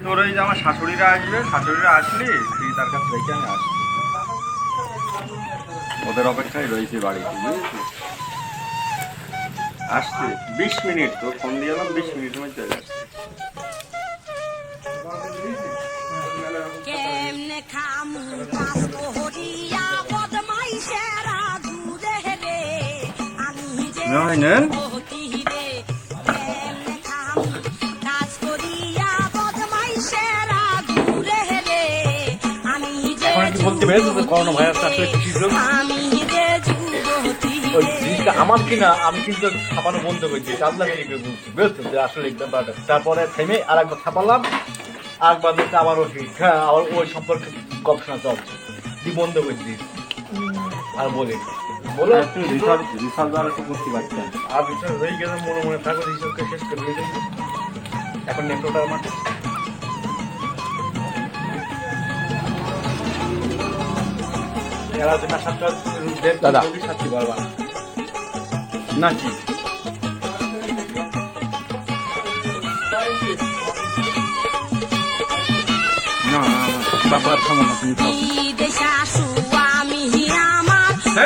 তোর ওই যে আমার শাশুড়িরা আসবে, শাশুড়িরা আসলি তুই তার কাছে রেখে আমি আসছি, ওদের অপেক্ষায় রয়েছে বাড়িতে, বুঝেছিস? আসছে 20 মিনিট, তো ফোন দিয়ে এলাম 20 মিনিটের মধ্যে চলে আসছে। বলতে পেরেছো করোনা ভাইরাসটা আসলে কি ছিল ওই জিনিসটা আমার কিনা, আমি কিন্তু ছাপানো বন্ধ করেছি, চাঁদলা থেকে বলছি, বুঝছো যে আসলে ব্যাপারটা। তারপরে থেমে আর একবার ছাপালাম, আরেকবার দেখতে আবারও হ্যাঁ আবার ওই সম্পর্কে গবেষণা চলছে, কি বন্ধ করছি আর বলি বলো একটু রিসার্চ দ্বারা একটু করতে পারছেন। আর রিসার্চ হয়ে গেলে মনে মনে থাকো, রিসার্চকে শেষ করে দিয়েছি এখন নেটওয়ার্কটা আমার দাদা সাথী পারবা নাকি না বাবা থামো না, তুমি খাও।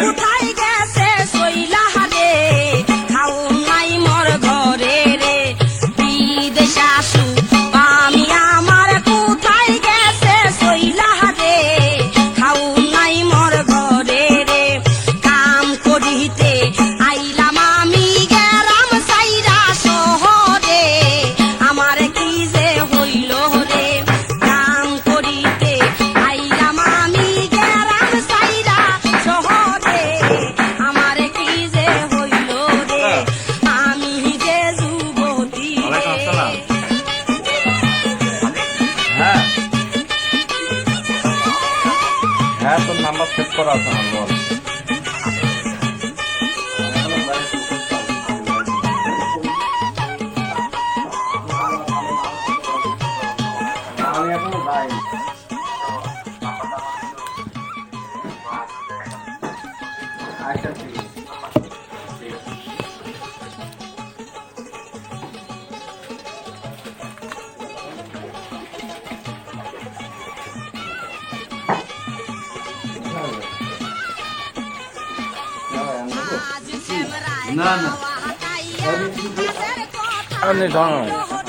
কোথায় গেছে শৈলা রে, খাও নাই মোর ঘরে রে, বিদেশ আসু আমি আমার, কোথায় গেছে শৈলা রে, খাও নাই মোর ঘরে রে, কাম করিতে আইলাম আমি গেলাম সাইরা শহরে, আমার কি যে হইল রে, কাম করিতে আইলাম আমি গেলাম সাইরা শহরে, আমার কি যে হইল রে, আমি যে যুবতী ওয়ালাইকুম আসসালাম। হ্যাঁ হ্যাঁ তোর নাম্বার সেভ করা আছে আমার, বল আমি এখনো যাইনি। আচ্ছা ঠিক আছে। আজ শ্যামরায় না, না। হাতাইয়া দেশের কথা আমি জানো হলো